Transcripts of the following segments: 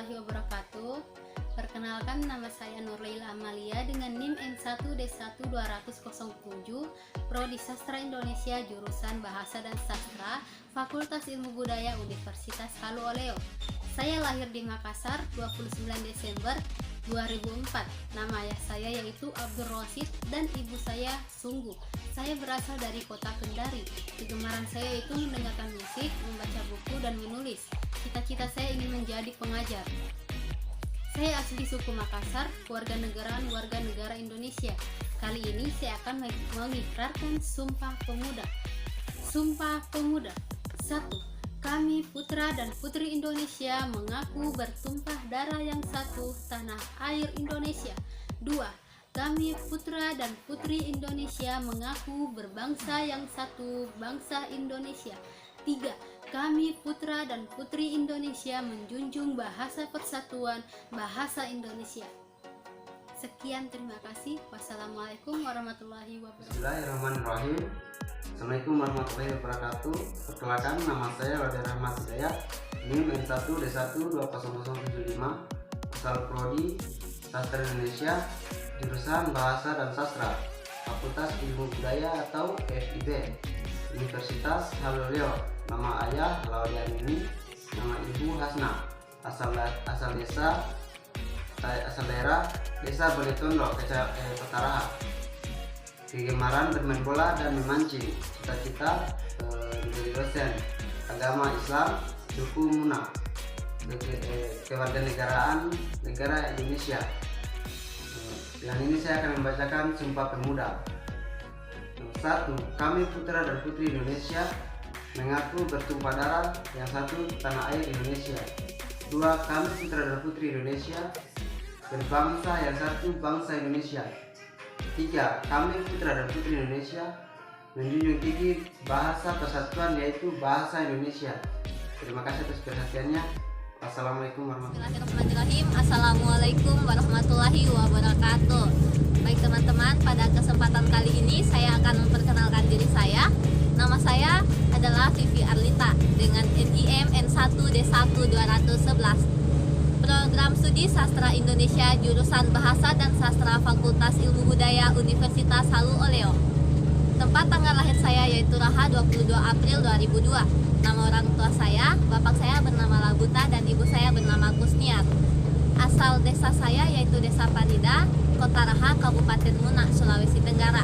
warahmatullahi wabarakatuh. Perkenalkan, nama saya Nurlaila Amalia dengan NIM N1D1-20007, Prodi Sastra Indonesia, jurusan Bahasa dan Sastra, Fakultas Ilmu Budaya Universitas Halu Oleo. Saya lahir di Makassar 29 Desember 2004. Nama ayah saya yaitu Abdul Rosid dan ibu saya Sungguh. Saya berasal dari kota Kendari. Kegemaran saya yaitu mendengarkan musik, membaca buku, dan menulis. Cita-cita saya ingin menjadi pengajar. Saya asli suku Makassar, warga negara Indonesia. Kali ini saya akan mengikrarkan Sumpah Pemuda. Sumpah Pemuda. 1. Kami putra dan putri Indonesia mengaku bertumpah darah yang satu, tanah air Indonesia. 2. Kami putra dan putri Indonesia mengaku berbangsa yang satu, bangsa Indonesia. 3. Kami putra dan putri Indonesia menjunjung bahasa persatuan, bahasa Indonesia. Sekian, terima kasih. Wassalamualaikum warahmatullahi wabarakatuh. Bismillahirrahmanirrahim. Assalamualaikum warahmatullahi wabarakatuh. Perkenalkan, nama saya Wadi Rahmat Hidayat, NIM N1D1-20075, asal Prodi Sastra Indonesia, jurusan Bahasa dan Sastra, Fakultas Ilmu Budaya atau FIB, Universitas Halu Oleo. Nama ayah Laudianini, nama ibu Hasna, asal daerah Desa Boletondo, Petaraha. Kegemaran bermain bola dan memancing. Cita-cita menjadi dosen agama Islam, suku Muna, kewarganegaraan negara Indonesia. Yang ini saya akan membacakan Sumpah Pemuda. 1. Kami putra dan putri Indonesia mengaku bertumpah darah yang satu, tanah air Indonesia. 2. Kami putra dan putri Indonesia berbangsa yang satu, bangsa Indonesia. 3. Kami putra dan putri Indonesia menjunjung tinggi bahasa persatuan, yaitu bahasa Indonesia. Terima kasih atas perhatiannya. Wassalamualaikum warahmatullahi wabarakatuh. Bismillahirrahmanirrahim. Assalamualaikum warahmatullahi wabarakatuh. Baik teman-teman, pada kesempatan kali ini saya akan memperkenalkan diri saya. Nama saya adalah Vivi Arlita dengan NIM N1D1-211, Program Studi Sastra Indonesia, jurusan Bahasa dan Sastra, Fakultas Ilmu Budaya Universitas Halu Oleo. Tempat tanggal lahir saya yaitu Raha 22 April 2002. Nama orang tua saya, bapak saya bernama Labuta dan ibu saya bernama Kusniar. Asal desa saya yaitu Desa Parida, Kota Raha, Kabupaten Muna, Sulawesi Tenggara.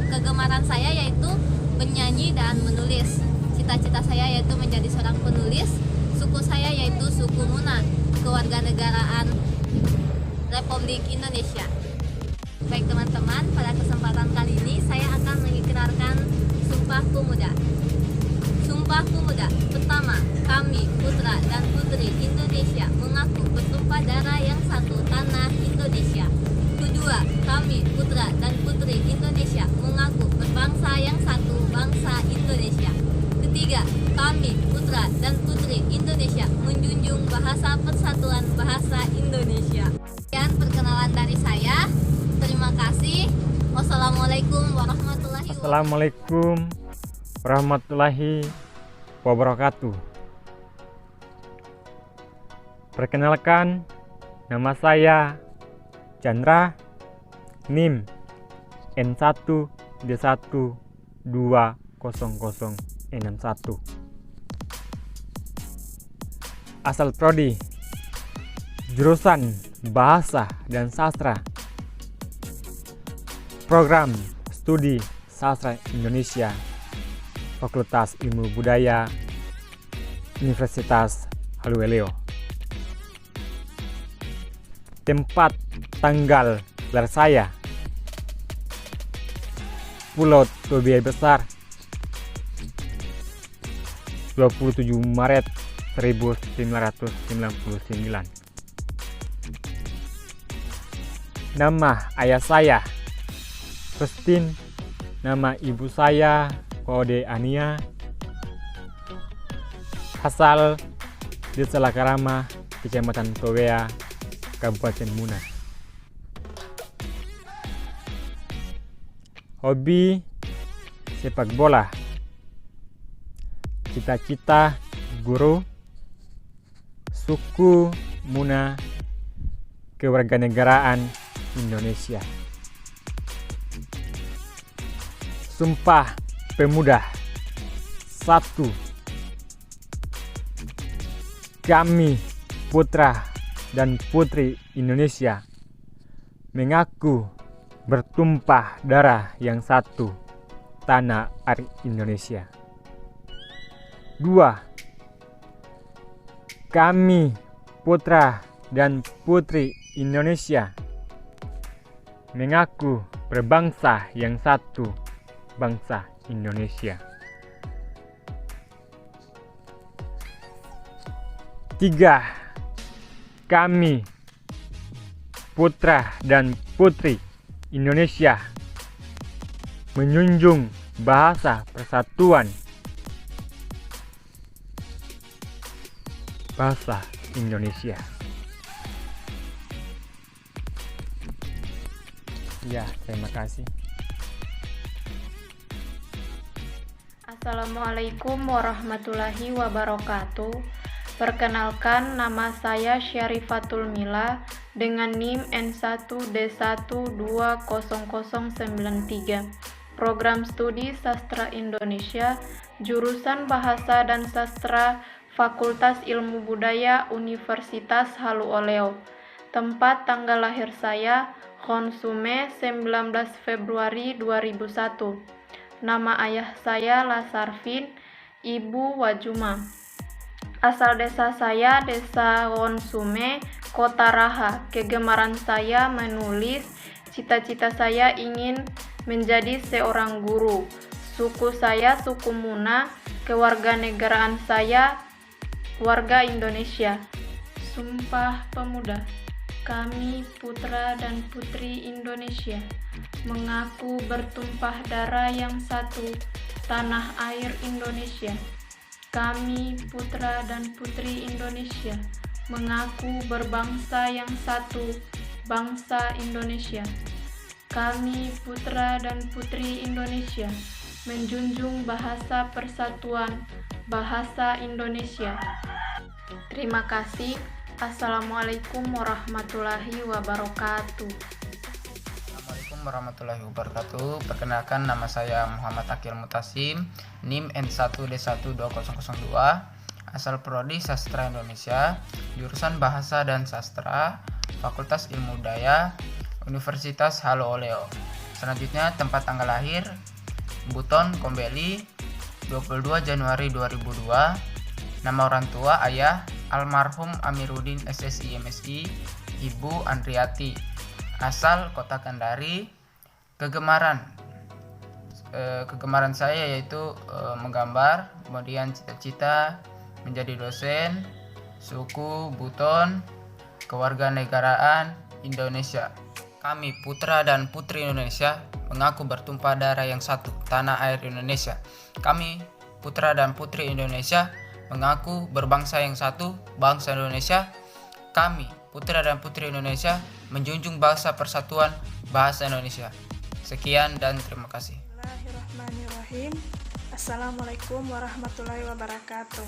Kegemaran saya yaitu menyanyi dan menulis. Cita-cita saya yaitu menjadi seorang penulis. Suku saya yaitu suku Muna, kewarganegaraan Republik Indonesia. Baik teman-teman, pada kesempatan kali ini saya akan mengikrarkan Sumpah Pemuda. Sumpah Pemuda. Pertama, kami putra dan putri Indonesia mengaku bertumpah darah yang satu, tanah Indonesia. Kedua, kami putra dan putri Indonesia mengaku berbangsa yang satu, bangsa Indonesia. Ketiga, kami putra dan putri Indonesia menjunjung bahasa persatuan, bahasa Indonesia. Sekian perkenalan dari saya. Terima kasih. Wassalamualaikum warahmatullahi wabarakatuh. Assalamualaikum warahmatullahi wabarakatuh. Perkenalkan, nama saya Chandra, NIM N1D1-20061, asal Prodi jurusan Bahasa dan Sastra, Program Studi Sastra Indonesia, Fakultas Ilmu Budaya Universitas Halu Oleo. Tempat tanggal lahir saya Pulau Tobiai Besar, 27 Maret 1999. Nama ayah saya Prestin, nama ibu saya Kode Ania, asal Desa Lakarama, Kecamatan Towea, Kabupaten Muna. Hobi sepak bola. Cita-cita guru. Suku Muna Kewarganegaraan Indonesia. Sumpah Pemuda. 1. Kami, putra dan putri Indonesia, mengaku bertumpah darah yang satu, tanah air Indonesia. 2. Kami, putra dan putri Indonesia, mengaku berbangsa yang satu, bangsa Indonesia. 3. Kami, putra dan putri Indonesia, menjunjung bahasa persatuan, bahasa Indonesia. Ya, terima kasih. Assalamualaikum warahmatullahi wabarakatuh. Perkenalkan, nama saya Syarifatul Mila dengan NIM N1D1200093. Program Studi Sastra Indonesia, jurusan Bahasa dan Sastra, Fakultas Ilmu Budaya, Universitas Halu Oleo. Tempat tanggal lahir saya, Konsume 19 Februari 2001. Nama ayah saya Lasarvin, ibu Wajuma. Asal desa saya Desa Konsume, Kota Raha. Kegemaran saya menulis. Cita-cita saya ingin menjadi seorang guru. Suku saya suku Muna. Kewarganegaraan saya warga Indonesia. Sumpah Pemuda. Kami, putra dan putri Indonesia, mengaku bertumpah darah yang satu, tanah air Indonesia. Kami, putra dan putri Indonesia, mengaku berbangsa yang satu, bangsa Indonesia. Kami, putra dan putri Indonesia, menjunjung bahasa persatuan, bahasa Indonesia. Terima kasih. Assalamualaikum warahmatullahi wabarakatuh. Assalamualaikum warahmatullahi wabarakatuh. Perkenalkan, nama saya Muhammad Akil Mutasim, NIM N1D12002, asal prodi Sastra Indonesia, jurusan Bahasa dan Sastra, Fakultas Ilmu Budaya, Universitas Halu Oleo. Selanjutnya, tempat tanggal lahir Buton Kombeli 22 Januari 2002. Nama orang tua ayah almarhum Amiruddin SSI MSI, ibu Andriati, asal Kota Kendari. Kegemaran saya yaitu menggambar, kemudian cita-cita menjadi dosen, suku Buton, kewarganegaraan Indonesia. Kami, putra dan putri Indonesia, mengaku bertumpah darah yang satu, tanah air Indonesia. Kami, putra dan putri Indonesia, mengaku berbangsa yang satu, bangsa Indonesia. Kami, putra dan putri Indonesia, menjunjung bahasa persatuan, bahasa Indonesia. Sekian dan terima kasih. Bismillahirrahmanirrahim. Assalamualaikum warahmatullahi wabarakatuh.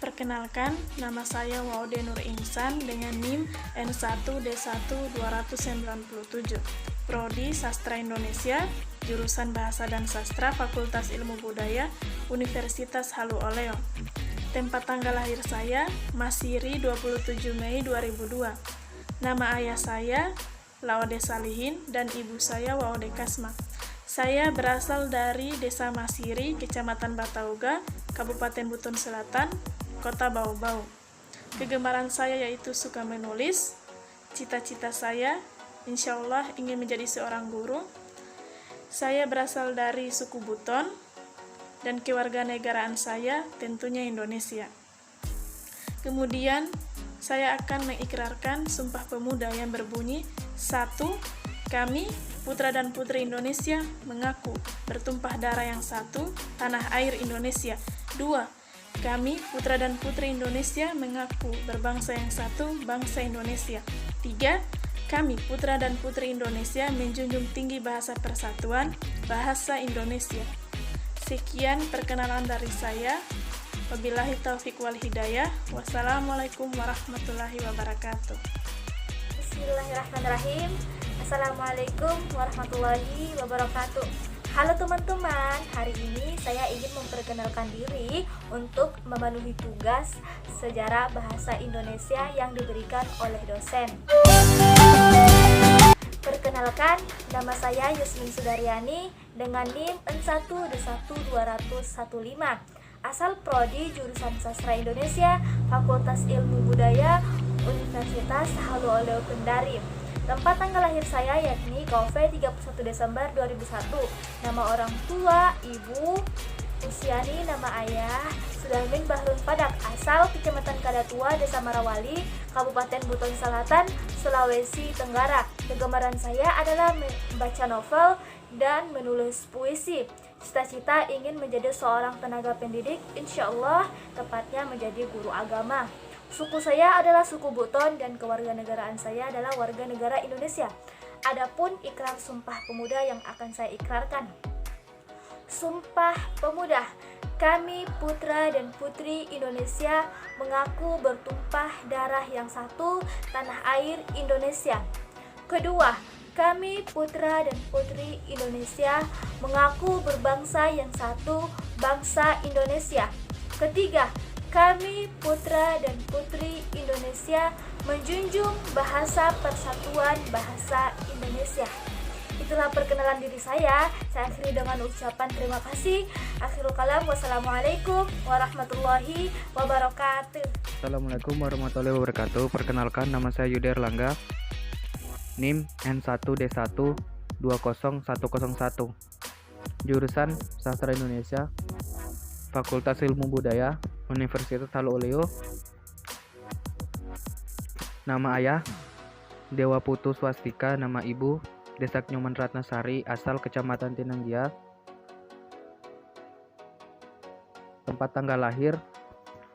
Perkenalkan, nama saya Waude Nur Insan dengan NIM N1D12097, Prodi Sastra Indonesia, jurusan Bahasa dan Sastra, Fakultas Ilmu Budaya, Universitas Halu Oleo. Tempat tanggal lahir saya, Masiri 27 Mei 2002. Nama ayah saya, Laude Salihin, dan ibu saya Waude Kasma. Saya berasal dari Desa Masiri, Kecamatan Batauga, Kabupaten Buton Selatan, Kota Bau-Bau. Kegemaran saya yaitu suka menulis. Cita-cita saya, insya Allah ingin menjadi seorang guru. Saya berasal dari suku Buton, dan kewarganegaraan saya tentunya Indonesia. Kemudian, saya akan mengikrarkan Sumpah Pemuda yang berbunyi, 1. Kami, putra dan putri Indonesia, mengaku bertumpah darah yang satu, tanah air Indonesia. 2. Kami, putra dan putri Indonesia, mengaku berbangsa yang satu, bangsa Indonesia. 3. Kami, putra dan putri Indonesia, menjunjung tinggi bahasa persatuan, bahasa Indonesia. Sekian perkenalan dari saya. Wabillahi taufik wal hidayah. Wassalamualaikum warahmatullahi wabarakatuh. Bismillahirrahmanirrahim. Assalamualaikum warahmatullahi wabarakatuh. Halo teman-teman, hari ini saya ingin memperkenalkan diri untuk memenuhi tugas sejarah bahasa Indonesia yang diberikan oleh dosen. Perkenalkan, nama saya Yusmin Sudaryani dengan NIM N1D1-20015, asal Prodi jurusan Sastra Indonesia, Fakultas Ilmu Budaya, Universitas Halu Oleo Kendari. Tempat tanggal lahir saya yakni KOV 31 Desember 2001. Nama orang tua, ibu, Usiani, nama ayah, Sudarmin Bahrun Padak, asal Kecamatan Kadatua, Desa Marawali, Kabupaten Buton Selatan, Sulawesi Tenggara. Kegemaran saya adalah membaca novel dan menulis puisi. Cita-cita ingin menjadi seorang tenaga pendidik, insya Allah tepatnya menjadi guru agama. Suku saya adalah suku Buton dan kewarganegaraan saya adalah warga negara Indonesia. Adapun ikrar Sumpah Pemuda yang akan saya ikrarkan. Sumpah Pemuda. Kami putra dan putri Indonesia mengaku bertumpah darah yang satu, tanah air Indonesia. Kedua, kami putra dan putri Indonesia mengaku berbangsa yang satu, bangsa Indonesia. Ketiga, kami putra dan putri Indonesia menjunjung bahasa persatuan bahasa Indonesia. Itulah perkenalan diri saya. Saya akhiri dengan ucapan terima kasih. Akhirul kalam, wassalamualaikum warahmatullahi wabarakatuh. Assalamualaikum warahmatullahi wabarakatuh. Perkenalkan, nama saya Yudi Erlangga, NIM N1D1-20101, jurusan Sastra Indonesia, Fakultas Ilmu Budaya, Universitas Halu Oleo. Nama ayah Dewa Putu Swastika, nama ibu Desa Nyoman Ratnasari, asal Kecamatan Tinanggia. Tempat tanggal lahir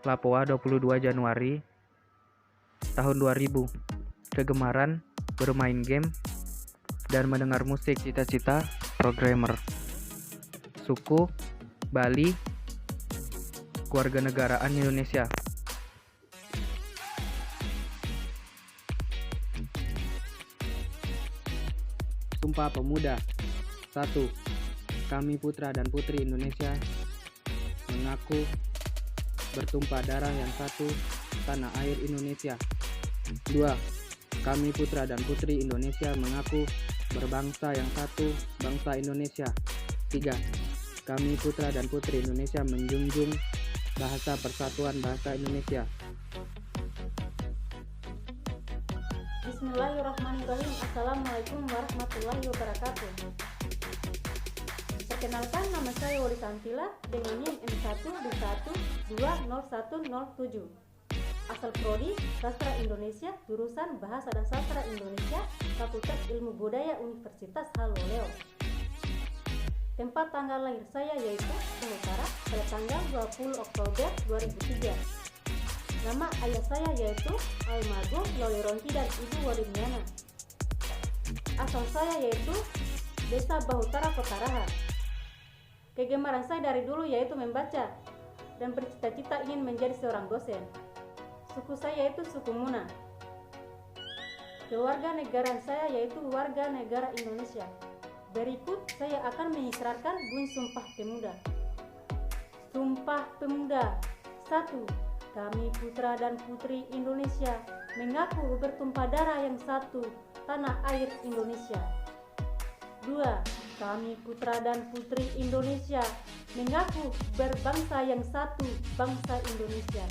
Lapoa 22 Januari tahun 2000. Kegemaran bermain game dan mendengar musik. Cita-cita programmer. Suku Bali, kewarganegaraan Indonesia. Sumpah Pemuda. 1. Kami putra dan putri Indonesia mengaku bertumpah darah yang satu, tanah air Indonesia. 2. Kami putra dan putri Indonesia mengaku berbangsa yang satu, bangsa Indonesia. 3. Kami putra dan putri Indonesia menjunjung bahasa persatuan bahasa Indonesia. Bismillahirrahmanirrahim. Assalamualaikum warahmatullahi wabarakatuh. Perkenalkan, nama saya Wuri Santila dengan NIM N1D1-20107, asal Prodi Sastra Indonesia, jurusan Bahasa dan Sastra Indonesia, Fakultas Ilmu Budaya, Universitas Halu Oleo. Tempat tanggal lahir saya yaitu Utara pada tanggal 20 Oktober 2003. Nama ayah saya yaitu almarhum Loli Ronti dan ibu Warimiana. Asal saya yaitu Desa Bahutara, Kota Raha. Kegemaran saya dari dulu yaitu membaca dan bercita-cita ingin menjadi seorang dosen. Suku saya yaitu suku Muna. Kewarganegaraan saya yaitu warga negara Indonesia. Berikut saya akan mengikrarkan bunyi Sumpah Pemuda. Sumpah Pemuda. 1. Kami putra dan putri Indonesia mengaku bertumpah darah yang satu, tanah air Indonesia. 2. Kami putra dan putri Indonesia mengaku berbangsa yang satu, bangsa Indonesia.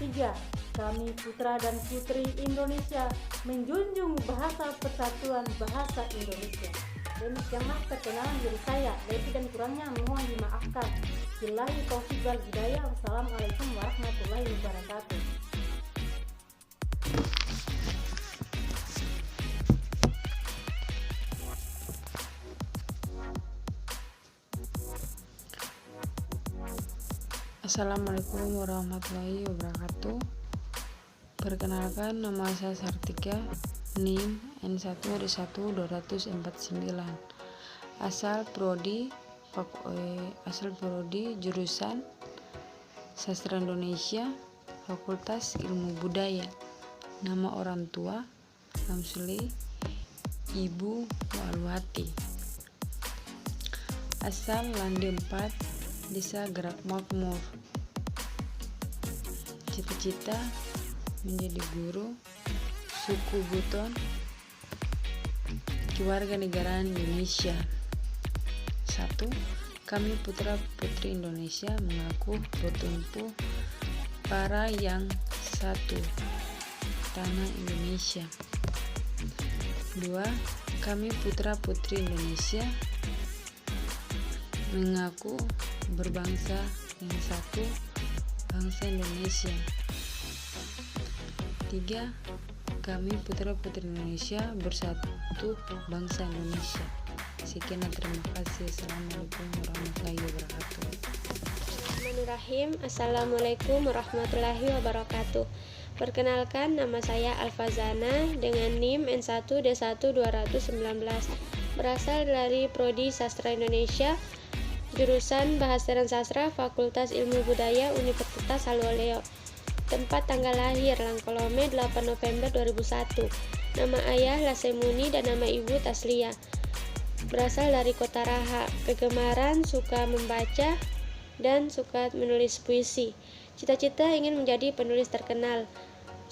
3. Kami putra dan putri Indonesia menjunjung bahasa persatuan bahasa Indonesia. Demikianlah perkenalan diri saya. Lebih dan kurangnya mohon dimaafkan. Billahi taufiq wal hidayah. Wassalamualaikum warahmatullahi wabarakatuh. Assalamualaikum warahmatullahi wabarakatuh. Perkenalkan, nama saya Sartika, NIM N1D1-249, asal prodi jurusan Sastra Indonesia, Fakultas Ilmu Budaya. Nama orang tua, Samsuli, Ibu Walwati. Asal Lande 4, Desa Gerak Makmur. Cita-cita menjadi guru, suku Buton, kewarganegaraan Indonesia. 1. Kami putra-putri Indonesia mengaku bertumpu para yang satu, tanah Indonesia. 2. Kami putra-putri Indonesia mengaku berbangsa yang satu, bangsa Indonesia. 3. Kami putra-putri Indonesia bersatu bangsa Indonesia. Sekian dan terima kasih. Assalamualaikum warahmatullahi wabarakatuh. Bismillahirrahmanirrahim. Assalamualaikum warahmatullahi wabarakatuh. Perkenalkan, nama saya Alfazana dengan NIM N1D1-219. Berasal dari Prodi Sastra Indonesia, jurusan Bahasa dan Sastra, Fakultas Ilmu Budaya, Universitas Haluoleo. Tempat tanggal lahir Langkolome 8 November 2001. Nama ayah Lasemuni dan nama ibu Taslia. Berasal dari Kota Raha. Kegemaran suka membaca dan suka menulis puisi. Cita-cita ingin menjadi penulis terkenal.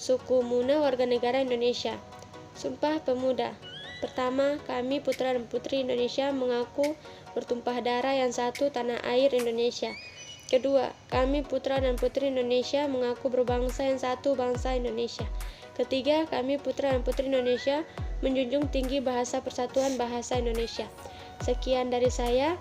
Suku Muna, warga negara Indonesia. Sumpah Pemuda. Pertama, kami putra dan putri Indonesia mengaku bertumpah darah yang satu, tanah air Indonesia. Kedua, kami putra dan putri Indonesia mengaku berbangsa yang satu, bangsa Indonesia. Ketiga, kami putra dan putri Indonesia menjunjung tinggi bahasa persatuan bahasa Indonesia. Sekian dari saya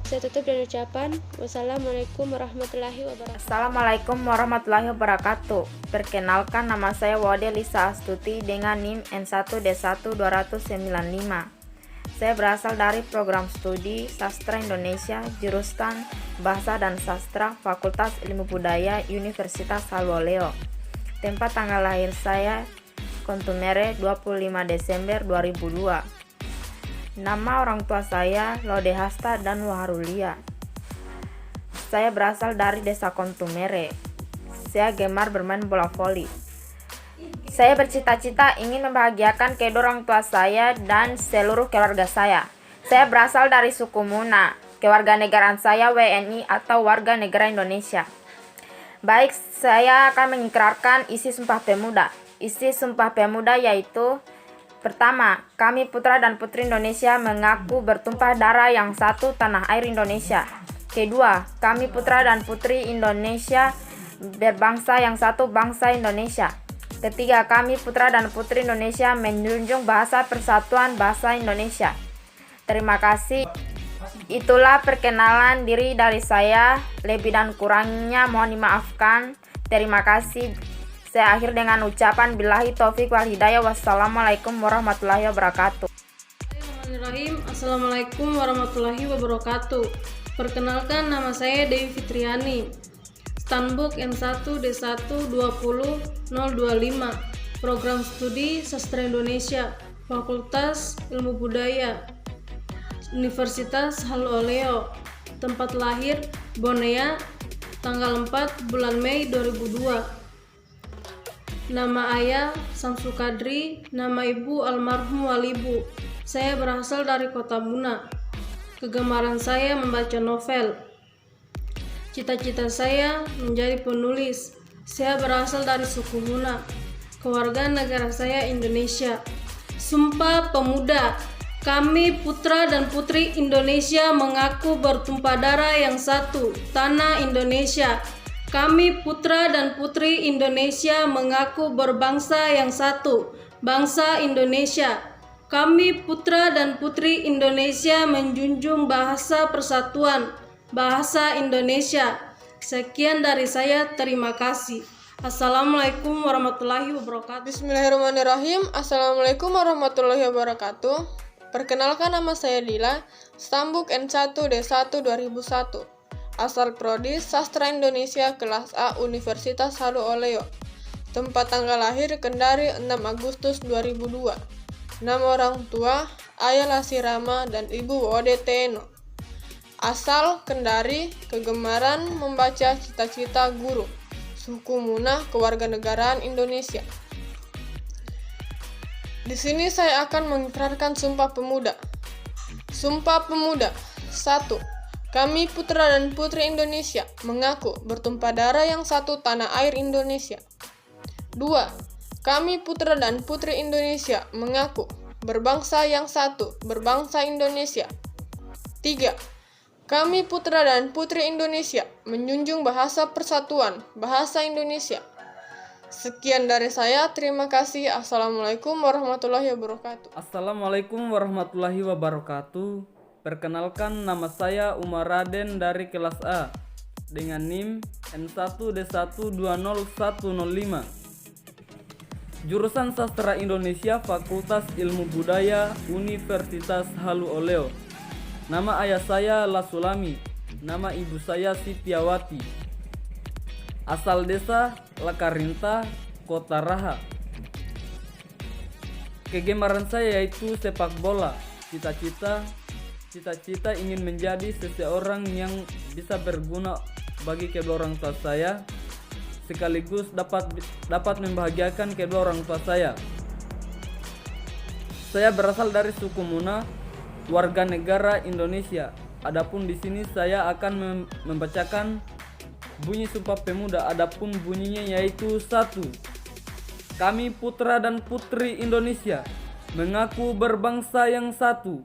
tutup dengan ucapan wassalamualaikum warahmatullahi wabarakatuh. Assalamualaikum warahmatullahi wabarakatuh. Perkenalkan, nama saya Wade Lisa Astuti dengan NIM N1D1-295. Saya berasal dari program studi Sastra Indonesia, jurusan Bahasa dan Sastra, Fakultas Ilmu Budaya, Universitas Haluoleo. Tempat tanggal lahir saya Kontumere 25 Desember 2002. Nama orang tua saya Lode Hasta dan Waharulia. Saya berasal dari Desa Kontumere. Saya gemar bermain bola voli. Saya bercita-cita ingin membahagiakan kedua orang tua saya dan seluruh keluarga saya. Saya berasal dari suku Muna. Kewarganegaraan saya WNI atau warga negara Indonesia. Baik, saya akan mengikrarkan isi Sumpah Pemuda. Isi Sumpah Pemuda yaitu: pertama, kami putra dan putri Indonesia mengaku bertumpah darah yang satu, tanah air Indonesia. Kedua, kami putra dan putri Indonesia berbangsa yang satu, bangsa Indonesia. Ketiga, kami putra dan putri Indonesia menjunjung bahasa persatuan bahasa Indonesia. Terima kasih. Itulah perkenalan diri dari saya. Lebih dan kurangnya mohon dimaafkan. Terima kasih. Saya akhir dengan ucapan billahi taufik wal hidayah. Wassalamualaikum warahmatullahi wabarakatuh. Assalamualaikum warahmatullahi wabarakatuh. Perkenalkan, nama saya Dewi Fitriani. Stanbook N1D1-20025. Program studi Sastra Indonesia, Fakultas Ilmu Budaya, Universitas Haluoleo. Tempat lahir Bonea, tanggal 4 bulan Mei 2002. Nama ayah Samsu Kadri, nama ibu almarhum Walibu. Saya berasal dari Kota Muna. Kegemaran saya membaca novel. Cita-cita saya menjadi penulis. Saya berasal dari suku Muna. Kewarganegaraan negara saya Indonesia. Sumpah Pemuda. Kami putra dan putri Indonesia mengaku bertumpah darah yang satu, tanah Indonesia. Kami putra dan putri Indonesia mengaku berbangsa yang satu, bangsa Indonesia. Kami putra dan putri Indonesia menjunjung bahasa persatuan bahasa Indonesia. Sekian dari saya, terima kasih. Assalamualaikum warahmatullahi wabarakatuh. Bismillahirrahmanirrahim. Assalamualaikum warahmatullahi wabarakatuh. Perkenalkan, nama saya Dila, Stambuk N1D1-2001. Asal Prodi Sastra Indonesia kelas A Universitas Haluoleo. Tempat tanggal lahir Kendari 6 Agustus 2002. Nama orang tua Ayah Lasirama dan Ibu Wode Teno. asal Kendari, kegemaran membaca, cita-cita guru, suku Muna, kewarganegaraan Indonesia. Di sini saya akan mengikrarkan Sumpah Pemuda. Sumpah Pemuda. 1. Kami putra dan putri Indonesia mengaku bertumpah darah yang satu tanah air Indonesia. 2. Kami putra dan putri Indonesia mengaku berbangsa yang satu, berbangsa Indonesia. 3. Kami putra dan putri Indonesia menjunjung bahasa persatuan, bahasa Indonesia. Sekian dari saya, terima kasih. Assalamualaikum warahmatullahi wabarakatuh. Assalamualaikum warahmatullahi wabarakatuh. Perkenalkan, nama saya Umar Raden dari kelas A dengan NIM N1D1201005. Jurusan Sastra Indonesia, Fakultas Ilmu Budaya, Universitas Halu Oleo. Nama ayah saya Lasulami, nama ibu saya Sitiawati. Asal desa Lakarinta, Kota Raha. Kegemaran saya yaitu sepak bola. Cita-cita ingin menjadi seseorang yang bisa berguna bagi kedua orang tua saya, sekaligus dapat membahagiakan kedua orang tua saya. Saya berasal dari suku Muna, warga negara Indonesia. Adapun di sini saya akan membacakan bunyi Sumpah Pemuda. Adapun bunyinya yaitu 1. Kami putra dan putri Indonesia mengaku berbangsa yang satu,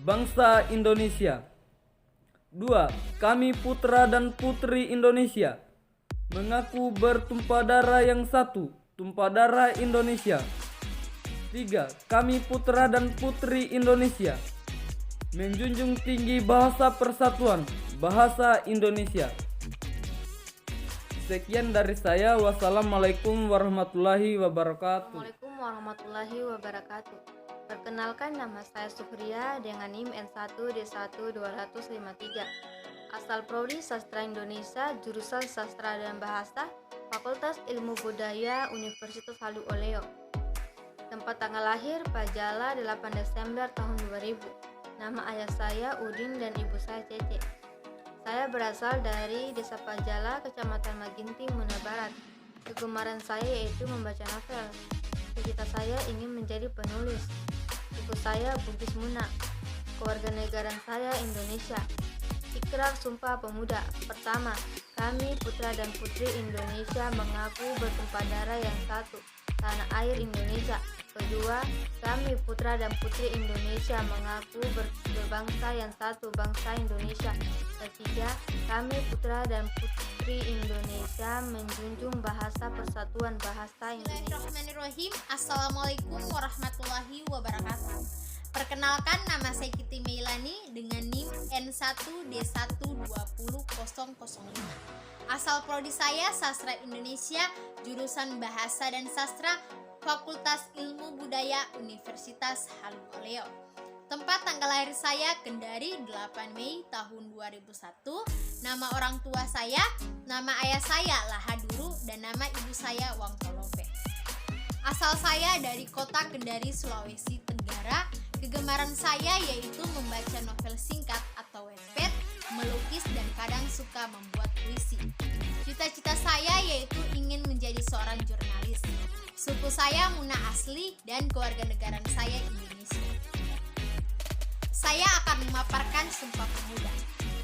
bangsa Indonesia. 2. Kami putra dan putri Indonesia mengaku bertumpah darah yang satu, tumpah darah Indonesia. 3. Kami putra dan putri Indonesia menjunjung tinggi bahasa persatuan, bahasa Indonesia. Sekian dari saya. Wassalamualaikum warahmatullahi wabarakatuh. Assalamualaikum warahmatullahi wabarakatuh. Perkenalkan, nama saya Suhria dengan NIM N1D12053. Asal Prodi Sastra Indonesia, jurusan Sastra dan Bahasa, Fakultas Ilmu Budaya, Universitas Halu Oleo. Tempat tanggal lahir Pajala 8 Desember tahun 2000. Nama ayah saya Udin dan ibu saya Cece. Saya berasal dari Desa Pajala, Kecamatan Maginting, Muna Barat. Kegemaran saya yaitu membaca novel. Cita-cita saya ingin menjadi penulis. Suku saya Bugis Muna. Kewarganegaraan saya Indonesia. Ikrar Sumpah Pemuda. Pertama, kami putra dan putri Indonesia mengaku bertumpah darah yang satu, tanah air Indonesia. Kedua, kami putra dan putri Indonesia mengaku berbangsa yang satu, bangsa Indonesia. Ketiga, kami putra dan putri Indonesia menjunjung bahasa persatuan, bahasa Indonesia. Bismillahirrahmanirrahim. Assalamualaikum warahmatullahi wabarakatuh. Perkenalkan, nama saya Kiti Meilani dengan NIM N1D12005. Asal prodi saya Sastra Indonesia, jurusan Bahasa dan Sastra, Fakultas Ilmu Budaya, Universitas Halu Oleo. Tempat tanggal lahir saya Kendari 8 Mei tahun 2001. Nama orang tua saya, nama ayah saya Lahaduru dan nama ibu saya Wangkolope. Asal saya dari kota Kendari, Sulawesi Tenggara. Kegemaran saya yaitu membaca novel singkat atau webpad, melukis dan kadang suka membuat puisi. Cita-cita saya yaitu ingin menjadi seorang jurnalis. Suku saya Muna asli dan kewarganegaraan saya Indonesia. Saya akan memaparkan Sumpah Pemuda.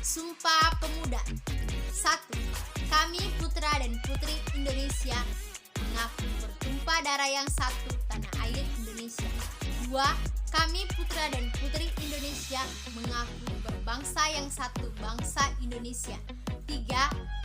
Sumpah Pemuda. 1. Kami putra dan putri Indonesia mengaku bertumpah darah yang satu, tanah air Indonesia. 2. Kami putra dan putri Indonesia mengaku berbangsa yang satu, bangsa Indonesia. 3.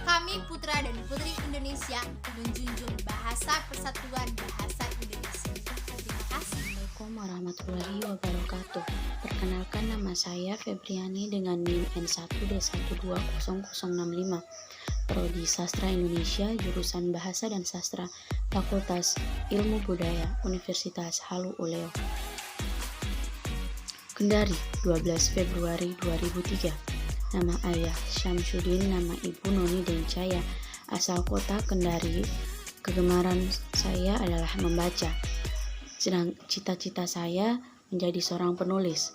Kami putra dan putri Indonesia menjunjung bahasa persatuan, bahasa Indonesia. Terima kasih. Assalamualaikum warahmatullahi wabarakatuh. Perkenalkan, nama saya Febriani dengan NIM N1D12005. Prodi Sastra Indonesia, jurusan Bahasa dan Sastra, Fakultas Ilmu Budaya, Universitas Halu Oleo. Kendari, 12 Februari 2003. Nama ayah Syamsuddin, nama ibu Noni Dencaya. Asal kota Kendari. Kegemaran saya adalah membaca. Sedang cita-cita saya menjadi seorang penulis.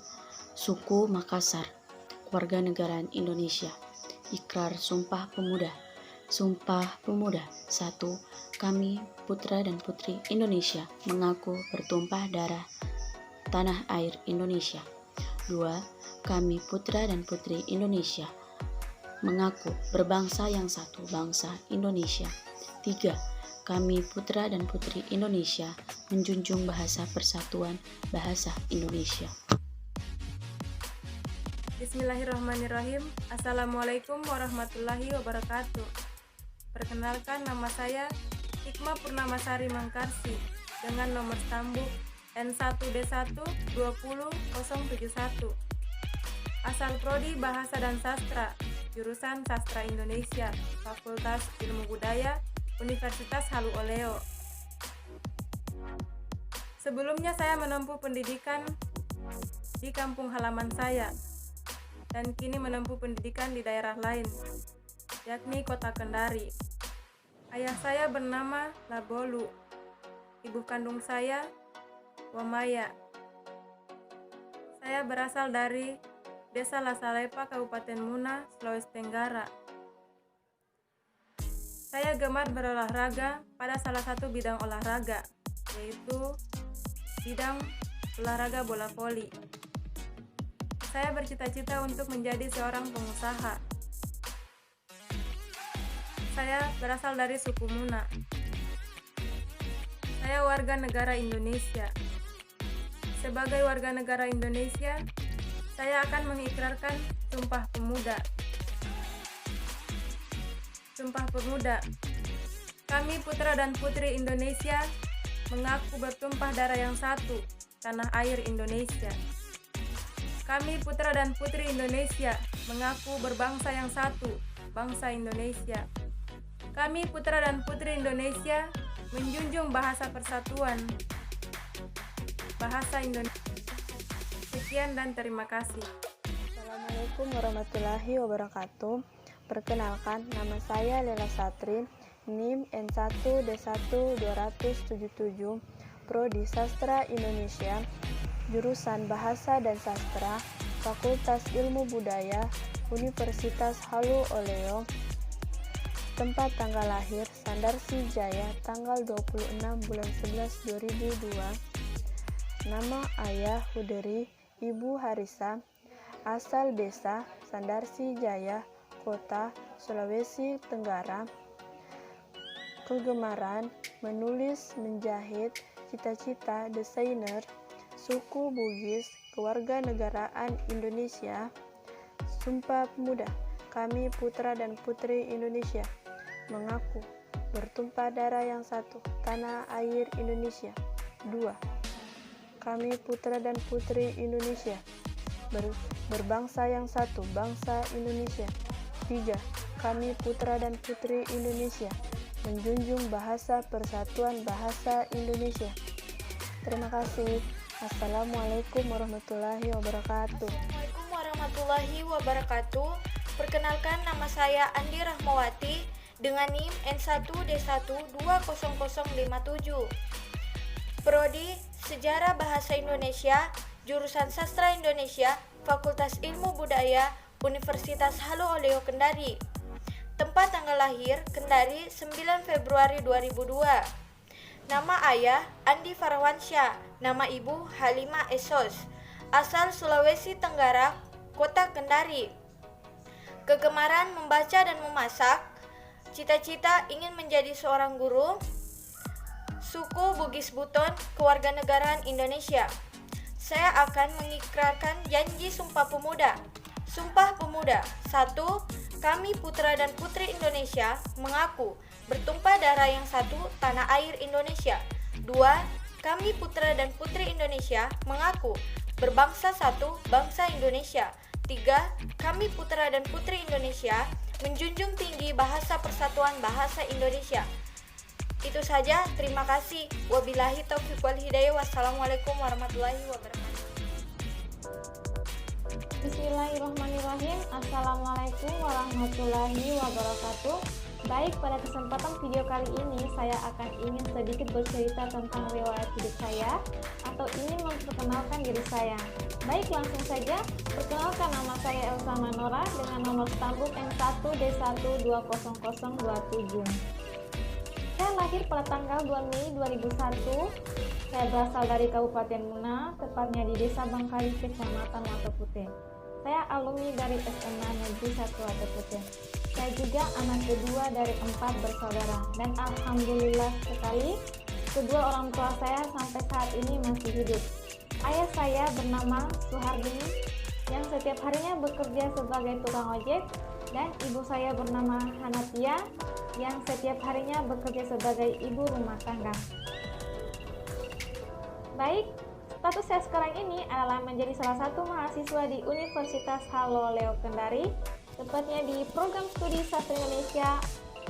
Suku Makassar. Kewarganegaraan Indonesia. Ikrar Sumpah Pemuda. Sumpah Pemuda. 1. Kami, putra dan putri Indonesia, mengaku bertumpah darah tanah air Indonesia. 2. Kami, putra dan putri Indonesia, mengaku berbangsa yang satu, bangsa Indonesia. 3. Kami, putra dan putri Indonesia, menjunjung bahasa persatuan, bahasa Indonesia. Bismillahirrahmanirrahim. Assalamualaikum warahmatullahi wabarakatuh. Perkenalkan, nama saya Hikmah Purnamasari Mangkarsi dengan nomor stambuk N1D1-20071. Asal Prodi Bahasa dan Sastra, jurusan Sastra Indonesia, Fakultas Ilmu Budaya, Universitas Halu Oleo. Sebelumnya saya menempuh pendidikan di kampung halaman saya dan kini menempuh pendidikan di daerah lain, yakni Kota Kendari. Ayah saya bernama Labolu, ibu kandung saya Wamaya. Saya berasal dari Desa Lasalepa, Kabupaten Muna, Sulawesi Tenggara. Saya gemar berolahraga pada salah satu bidang olahraga, yaitu bidang olahraga bola voli. Saya bercita-cita untuk menjadi seorang pengusaha. Saya berasal dari suku Muna. Saya warga negara Indonesia. Sebagai warga negara Indonesia, saya akan mengikrarkan Sumpah Pemuda. Sumpah Pemuda. Kami, putra dan putri Indonesia, mengaku bertumpah darah yang satu, tanah air Indonesia. Kami, putra dan putri Indonesia, mengaku berbangsa yang satu, bangsa Indonesia. Kami, putra dan putri Indonesia, menjunjung bahasa persatuan, bahasa Indonesia. Sekian dan terima kasih. Assalamualaikum warahmatullahi wabarakatuh. Perkenalkan, nama saya Lela Satrin, NIM N1D1-277, Prodi Sastra Indonesia, jurusan Bahasa dan Sastra, Fakultas Ilmu Budaya, Universitas Halu Oleo. Tempat tanggal lahir Sandarsi Jaya, tanggal 26 bulan 11 2002. Nama ayah Huderi, ibu Harisa. Asal desa Sandarsi Jaya, Kota Sulawesi Tenggara. Kegemaran menulis, menjahit, cita-cita desainer. Suku Bugis, kewarganegaraan Indonesia. Sumpah Pemuda. Kami, putra dan putri Indonesia, mengaku bertumpah darah yang satu, tanah air Indonesia. 2. Kami, putra dan putri Indonesia, berbangsa yang satu, bangsa Indonesia. 3. Kami, putra dan putri Indonesia, menjunjung bahasa persatuan, bahasa Indonesia. Terima kasih. Assalamualaikum warahmatullahi wabarakatuh. Assalamualaikum warahmatullahi wabarakatuh. Perkenalkan, nama saya Andi Rahmawati dengan NIM N1D1-20057. Prodi Sejarah Bahasa Indonesia, jurusan Sastra Indonesia, Fakultas Ilmu Budaya, Universitas Halu Oleo Kendari. Tempat tanggal lahir Kendari 9 Februari 2002. Nama ayah Andi Farwansyah, nama ibu Halimah Esos. Asal Sulawesi Tenggara, Kota Kendari. Kegemaran membaca dan memasak. Cita-cita ingin menjadi seorang guru. Suku Bugis Buton, kewarganegaraan Indonesia. Saya akan mengikrarkan janji Sumpah Pemuda. Sumpah Pemuda. 1. Kami, putra dan putri Indonesia, mengaku bertumpah darah yang satu, tanah air Indonesia. 2. Kami, putra dan putri Indonesia, mengaku berbangsa satu, bangsa Indonesia. 3. Kami, putra dan putri Indonesia, menjunjung tinggi bahasa persatuan, bahasa Indonesia. Itu saja, terima kasih. Wabillahi taufiq wal hidayah. Wassalamualaikum warahmatullahi wabarakatuh. Bismillahirrahmanirrahim. Assalamualaikum warahmatullahi wabarakatuh. Baik, pada kesempatan video kali ini saya akan ingin sedikit bercerita tentang riwayat hidup saya atau ingin memperkenalkan diri saya. Baik, langsung saja. Perkenalkan, nama saya Elsa Manora dengan nomor stambuk N1D120027. Saya lahir pada tanggal 2 Mei 2001. Saya berasal dari Kabupaten Muna, tepatnya di Desa Bangkali, Kecamatan Watopute. Saya alumni dari SMA Negeri 1 Watopute. Saya juga anak kedua dari 4 bersaudara, dan alhamdulillah sekali kedua orang tua saya sampai saat ini masih hidup. Ayah saya bernama Suhardi yang setiap harinya bekerja sebagai tukang ojek, dan ibu saya bernama Hanatia yang setiap harinya bekerja sebagai ibu rumah tangga. Baik, status saya sekarang ini adalah menjadi salah satu mahasiswa di Universitas Haloleo Kendari, tepatnya di program studi Sastra Indonesia,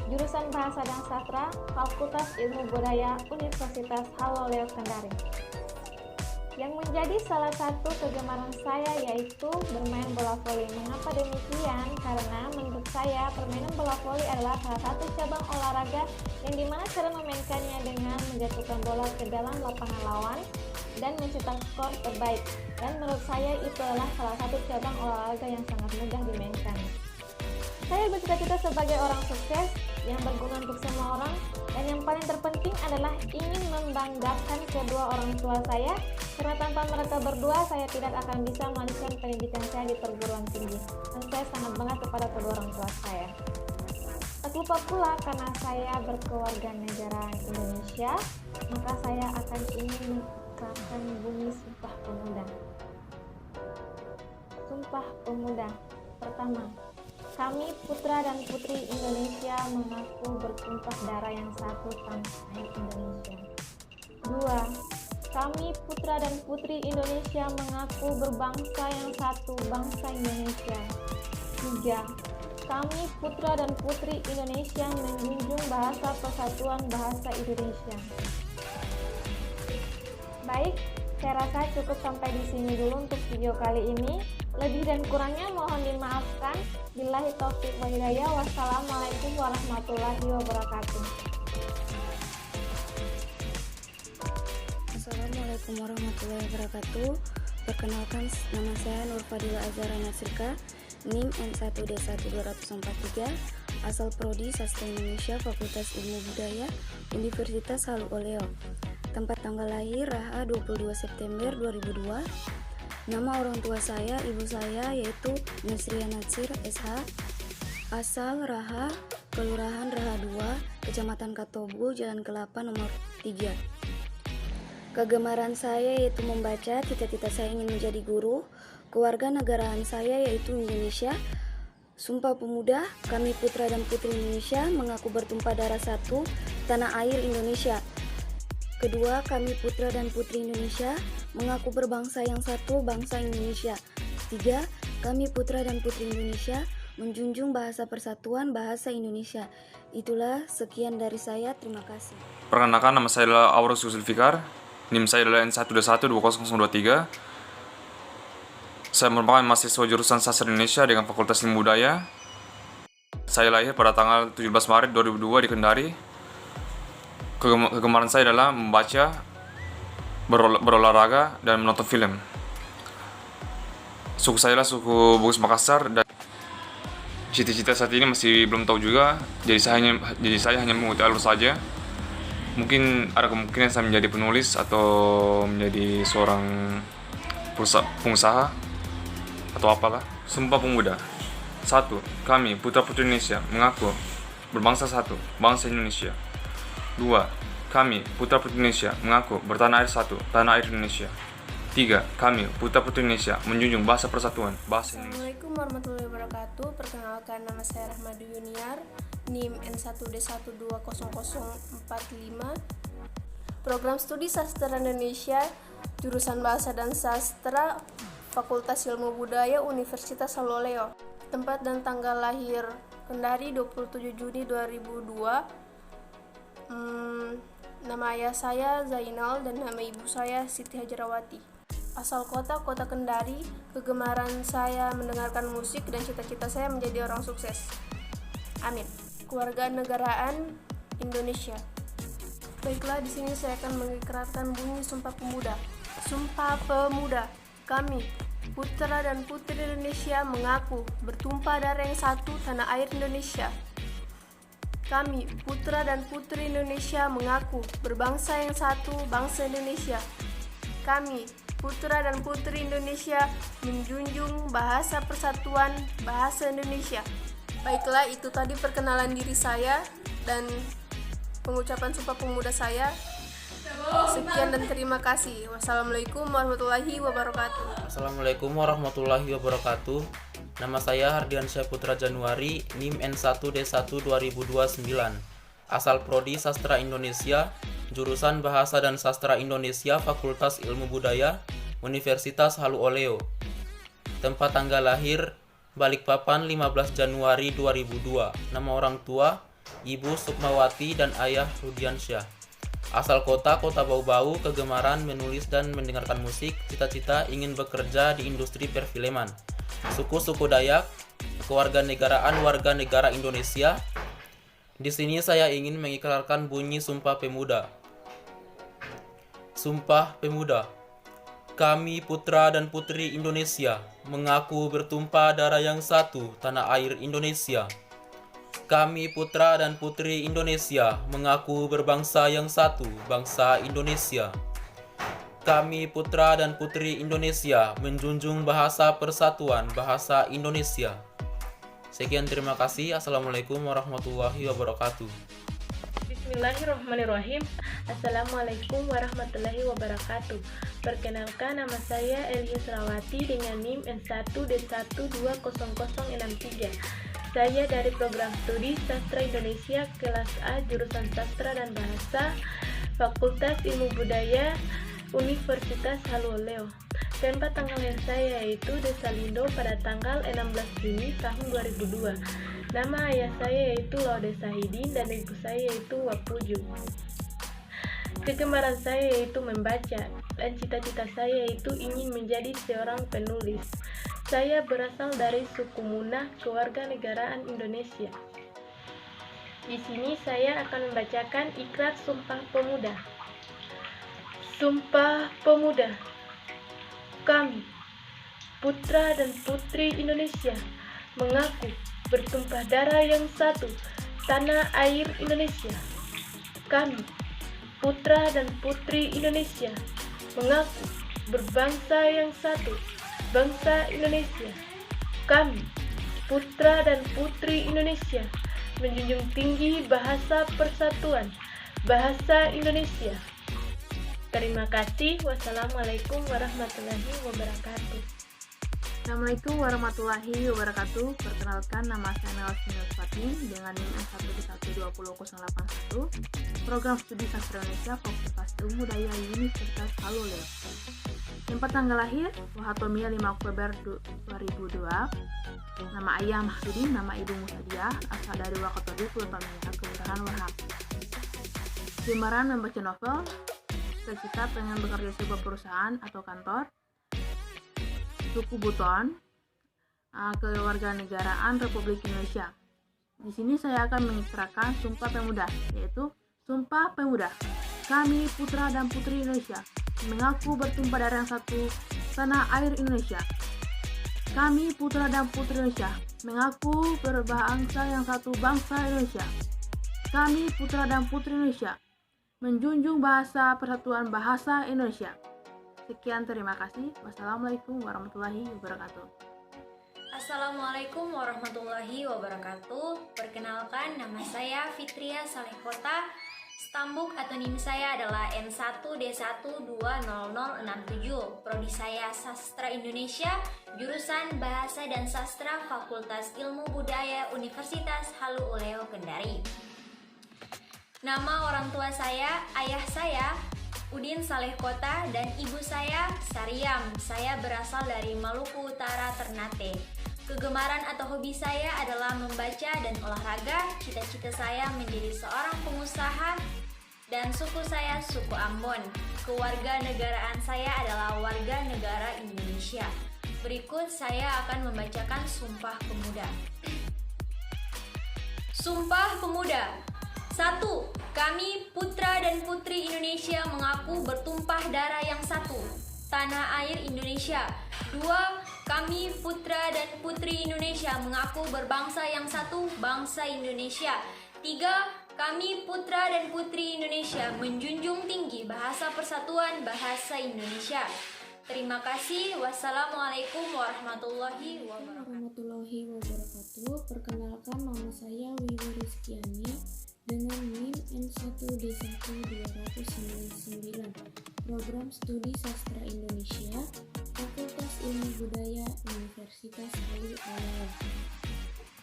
jurusan Bahasa dan Sastra, Fakultas Ilmu Budaya Universitas Haloleo Kendari. Yang menjadi salah satu kegemaran saya yaitu bermain bola voli. Mengapa demikian? Karena menurut saya permainan bola voli adalah salah satu cabang olahraga yang dimana cara memainkannya dengan menjatuhkan bola ke dalam lapangan lawan dan mencetak skor terbaik. Dan menurut saya itu adalah salah satu cabang olahraga yang sangat mudah dimainkan. Saya bercita-cita sebagai orang sukses yang berguna untuk semua orang, dan yang paling terpenting adalah ingin membanggakan kedua orang tua saya, karena tanpa mereka berdua saya tidak akan bisa melanjutkan pendidikan saya di perguruan tinggi, dan saya sangat bangga kepada kedua orang tua saya. Tak lupa pula, karena saya berkewarganegaraan Indonesia, maka saya akan ingin mengikrarkan bunyi Sumpah Pemuda. Sumpah Pemuda. Pertama, kami putra dan putri Indonesia mengaku bertumpah darah yang satu tanah air Indonesia. 2. Kami putra dan putri Indonesia mengaku berbangsa yang satu, bangsa Indonesia. 3. Kami putra dan putri Indonesia menjunjung bahasa persatuan bahasa Indonesia. Baik, saya rasa cukup sampai di sini dulu untuk video kali ini. Lebih dan kurangnya mohon dimaafkan. Billahi taufiq wal hidayah. Wassalamualaikum warahmatullahi wabarakatuh. Assalamualaikum warahmatullahi wabarakatuh. Perkenalkan, nama saya Nur Fadila Azhara Nasrika, NIM N1D1243, asal Prodi Sastra Indonesia, Fakultas Ilmu Budaya, Universitas Halu Oleo. Tempat tanggal lahir Raha 22 September 2002. Nama orang tua saya, ibu saya yaitu Nusria Natsir SH, asal Raha, Kelurahan Raha 2, Kecamatan Katobu, Jalan Kelapa nomor 3. Kegemaran saya yaitu membaca, cita-cita saya ingin menjadi guru, kewarganegaraan saya yaitu Indonesia. Sumpah Pemuda, kami putra dan putri Indonesia mengaku bertumpah darah satu, tanah air Indonesia. Kedua, kami putra dan putri Indonesia mengaku berbangsa yang satu, bangsa Indonesia. 3. Kami putra dan putri Indonesia menjunjung bahasa persatuan, bahasa Indonesia. Itulah sekian dari saya, terima kasih. Perkenalkan, nama saya adalah Aurus Zulfikar, NIM saya adalah N1D12003. Saya merupakan mahasiswa jurusan Sastra Indonesia dengan Fakultas Ilmu Budaya. Saya lahir pada tanggal 17 Maret 2002 di Kendari. Kegemaran saya adalah membaca, berolahraga, dan menonton film. Suku saya adalah suku Bugis Makassar, dan cita-cita saat ini masih belum tahu juga. Jadi saya hanya mengikuti alur saja. Mungkin ada kemungkinan saya menjadi penulis atau menjadi seorang pengusaha atau apalah. Sumpah Pemuda. 1. Kami putra-putri Indonesia mengaku berbangsa satu, bangsa Indonesia. 2. Kami, putra-putri Indonesia, mengaku bertanah air satu, tanah air Indonesia. 3. Kami, putra-putri Indonesia, menjunjung bahasa persatuan, bahasa Indonesia. Assalamualaikum warahmatullahi wabarakatuh. Perkenalkan, nama saya Rahmadi Yuniar, NIM N1D12045. Program Studi Sastra Indonesia, jurusan Bahasa dan Sastra, Fakultas Ilmu Budaya, Universitas Halu Oleo. Tempat dan tanggal lahir Kendari 27 Juni 2002. Nama ayah saya Zainal dan nama ibu saya Siti Hajarawati. Asal kota Kendari. Kegemaran saya mendengarkan musik dan cita-cita saya menjadi orang sukses. Amin. kewarganegaraan Indonesia. Baiklah, di sini saya akan mengikrarkan bunyi Sumpah Pemuda. Sumpah Pemuda. Kami, putra dan putri Indonesia, mengaku bertumpah darah yang satu, tanah air Indonesia. Kami, putra dan putri Indonesia, mengaku berbangsa yang satu, bangsa Indonesia. Kami, putra dan putri Indonesia, menjunjung bahasa persatuan, bahasa Indonesia. Baiklah, itu tadi perkenalan diri saya dan pengucapan Sumpah Pemuda saya. Sekian dan terima kasih. Wassalamualaikum warahmatullahi wabarakatuh. Assalamualaikum warahmatullahi wabarakatuh. Nama saya Hardiansyah Putra Januari, NIM N1D1 2029. Asal Prodi Sastra Indonesia, Jurusan Bahasa dan Sastra Indonesia, Fakultas Ilmu Budaya, Universitas Halu Oleo. Tempat tanggal lahir, Balikpapan 15 Januari 2002. Nama orang tua, Ibu Sukmawati dan Ayah Rudiansyah. Asal kota Bau-Bau, kegemaran menulis dan mendengarkan musik, cita-cita ingin bekerja di industri perfilman. Suku Dayak, kewarganegaraan warga negara Indonesia. Di sini saya ingin mengikrarkan bunyi Sumpah Pemuda. Sumpah Pemuda. Kami putra dan putri Indonesia mengaku bertumpah darah yang satu, tanah air Indonesia. Kami putra dan putri Indonesia mengaku berbangsa yang satu, bangsa Indonesia. Kami putra dan putri Indonesia menjunjung bahasa persatuan, bahasa Indonesia. Sekian, terima kasih. Assalamualaikum warahmatullahi wabarakatuh. Bismillahirrahmanirrahim. Assalamualaikum warahmatullahi wabarakatuh. Perkenalkan, nama saya Elia Serawati dengan NIM N1D1200063. Saya dari program studi Sastra Indonesia kelas A jurusan Sastra dan Bahasa, Fakultas Ilmu Budaya, Universitas Halu Oleo. Tempat tanggal lahir saya yaitu Desa Lindo pada tanggal 16 Juni tahun 2002. Nama ayah saya yaitu Laude Sahidin dan ibu saya yaitu Wapuju. Kegemaran saya yaitu membaca dan cita-cita saya yaitu ingin menjadi seorang penulis. Saya berasal dari suku Muna, kewarganegaraan Indonesia. Di sini saya akan membacakan ikrar Sumpah Pemuda. Sumpah Pemuda. Kami, putra dan putri Indonesia, mengaku bertumpah darah yang satu, tanah air Indonesia. Kami, putra dan putri Indonesia, mengaku berbangsa yang satu, bangsa Indonesia. Kami, putra dan putri Indonesia, menjunjung tinggi bahasa persatuan, bahasa Indonesia. Terima kasih. Wassalamualaikum warahmatullahi wabarakatuh. Assalamualaikum warahmatullahi wabarakatuh. Perkenalkan, nama saya Nelson Fatin dengan NIM N1D1200081, Program Studi Sastra Indonesia, Fakultas Ilmu Budaya, Universitas Halu Oleo. Tempat tanggal lahir, Wahatomia 5 Oktober 2002. Nama ayah Mahdudin, nama ibu Musadiah, asal dari Wakatobi, Pulau Pamina, Kelurahan Wahab. Kegemaran membaca novel, cita-cita pengen bekerja di sebuah perusahaan atau kantor. Suku Buton, kewarganegaraan Republik Indonesia. Di sini saya akan mengikrarkan Sumpah Pemuda, yaitu Sumpah Pemuda. Kami putra dan putri Indonesia mengaku bertumpah darah yang satu, tanah air Indonesia. Kami putra dan putri Indonesia mengaku berbangsa yang satu, bangsa Indonesia. Kami putra dan putri Indonesia menjunjung bahasa persatuan, bahasa Indonesia. Sekian, terima kasih. Wassalamualaikum warahmatullahi wabarakatuh. Assalamualaikum warahmatullahi wabarakatuh. Perkenalkan, nama saya Fitria Salehkota. Stambuk atau NIM saya adalah N1D1200067. Prodi saya Sastra Indonesia, jurusan Bahasa dan Sastra, Fakultas Ilmu Budaya, Universitas Halu Oleo Kendari. Nama orang tua saya, ayah saya Udin Salehkota dan ibu saya Sariam. Saya berasal dari Maluku Utara, Ternate. Kegemaran atau hobi saya adalah membaca dan olahraga. Cita-cita saya menjadi seorang pengusaha dan suku saya suku Ambon. Kewarganegaraan saya adalah warga negara Indonesia. Berikut saya akan membacakan Sumpah Pemuda. Sumpah Pemuda. 1. Kami putra dan putri Indonesia mengaku bertumpah darah yang satu, tanah air Indonesia. 2. Kami putra dan putri Indonesia mengaku berbangsa yang satu, bangsa Indonesia. 3. Kami putra dan putri Indonesia menjunjung tinggi bahasa persatuan, bahasa Indonesia. Terima kasih. Wassalamualaikum warahmatullahi wabarakatuh. Perkenalkan, nama saya Wiwi Rizkiani dengan NIM N1D1-299, Program Studi Sastra Indonesia, Fakultas Ilmu Budaya, Universitas Halu Oleo.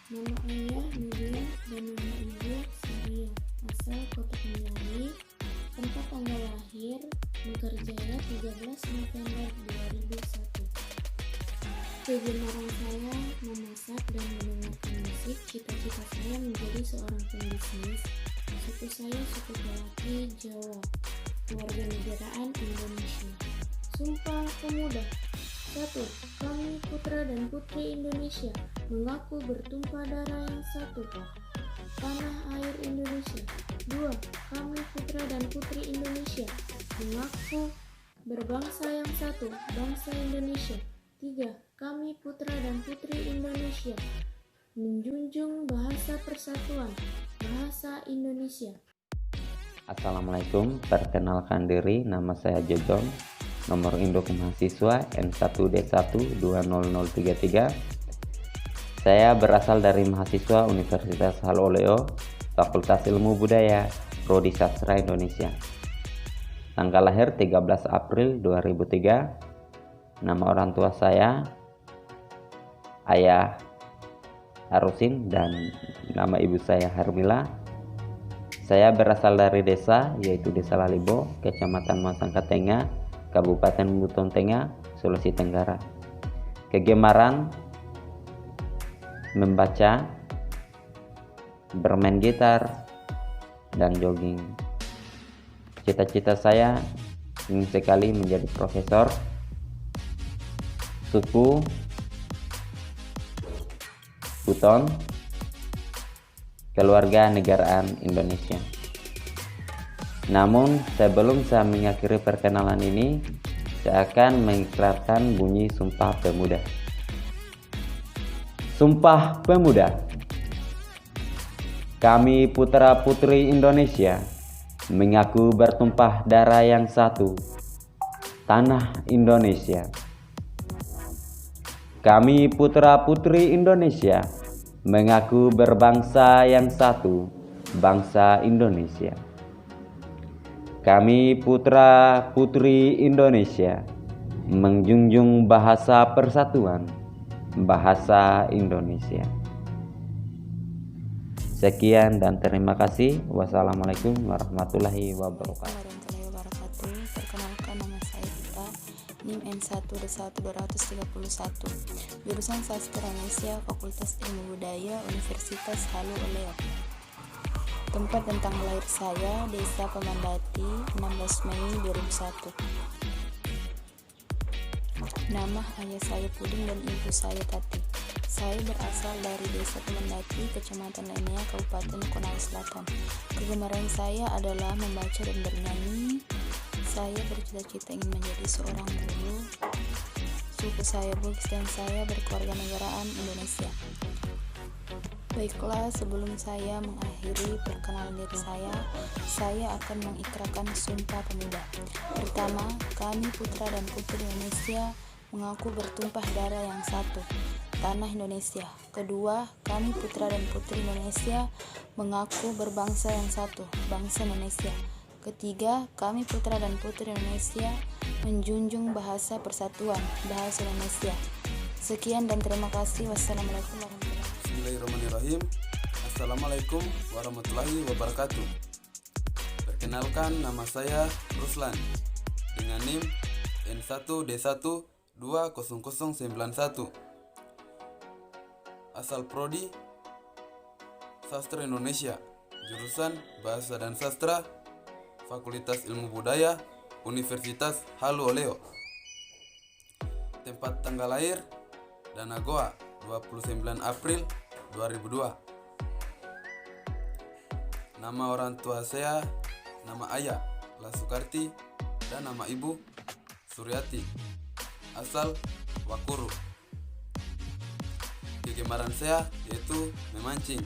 Nama ayah Nudin dan nama ibu Saria, asal Kota Kendari, tempat tanggal lahir Mekarjaya 13 November 2001. Kegemaran saya memasak dan mendengarkan musik. Cita-cita saya menjadi seorang pembisnis. Suku saya suku Kelaki, Jawa. Kewarganegaraan Indonesia. Sumpah Pemuda. 1. Kami putra dan putri Indonesia mengaku bertumpah darah yang satu, tanah air Indonesia. 2. Kami putra dan putri Indonesia mengaku berbangsa yang satu, bangsa Indonesia. 3. Kami putra dan putri Indonesia menjunjung bahasa persatuan, bahasa Indonesia. Assalamualaikum, perkenalkan diri, nama saya Jojong, nomor induk mahasiswa N1D1-20033. Saya berasal dari mahasiswa Universitas Halu Oleo, Fakultas Ilmu Budaya, Prodi Sastra Indonesia. Tanggal lahir 13 April 2003. Nama orang tua saya Ayah Harusin dan nama ibu saya Harmila. Saya berasal dari desa, yaitu Desa Lalibo, Kecamatan Masangka Tengah, Kabupaten Buton Tengah, Sulawesi Tenggara. Kegemaran membaca, bermain gitar, dan jogging. Cita-cita saya ingin sekali menjadi profesor suku Buton, Kewarganegaraan Indonesia. Namun sebelum saya mengakhiri perkenalan ini, saya akan mengikrarkan bunyi Sumpah Pemuda. Sumpah Pemuda. Kami putra-putri Indonesia mengaku bertumpah darah yang satu, tanah Indonesia. Kami putra-putri Indonesia mengaku berbangsa yang satu, bangsa Indonesia. Kami putra-putri Indonesia menjunjung bahasa persatuan, bahasa Indonesia. Sekian dan terima kasih. Wassalamualaikum warahmatullahi wabarakatuh. Perkenalkan, nama saya Dita, NIM N1D1-231, jurusan Sastra Indonesia, Fakultas Ilmu Budaya, Universitas Halu Oleo. Tempat dan tanggal lahir saya, Desa Pemandati, 16 Mei 2001. Nama ayah saya Puding dan ibu saya Tati. Saya berasal dari Desa Pemandati, Kecamatan Lainnya, Kabupaten Konawe Selatan. Kegemaran saya adalah membaca dan bernyanyi. Saya bercita-cita ingin menjadi seorang guru. Suku saya Bugis dan saya berkewarganegaraan Indonesia. Baiklah, sebelum saya mengakhiri perkenalan diri saya akan mengikrarkan Sumpah Pemuda. Pertama, kami putra dan putri Indonesia mengaku bertumpah darah yang satu, tanah Indonesia. Kedua, kami putra dan putri Indonesia mengaku berbangsa yang satu, bangsa Indonesia. Ketiga, kami putra dan putri Indonesia menjunjung bahasa persatuan, bahasa Indonesia. Sekian dan terima kasih. Wassalamualaikum warahmatullahi wabarakatuh. Bismillahirrahmanirrahim. Assalamualaikum warahmatullahi wabarakatuh. Perkenalkan, nama saya Ruslan dengan NIM N1D1-20091. Asal Prodi Sastra Indonesia, jurusan Bahasa dan Sastra, Fakultas Ilmu Budaya, Universitas Halu Oleo. Tempat tanggal lahir Danagoa, 29 April 2002. Nama orang tua saya, nama ayah Lasukarti, dan nama ibu Suryati, asal Wakuru. Kegemaran saya yaitu memancing.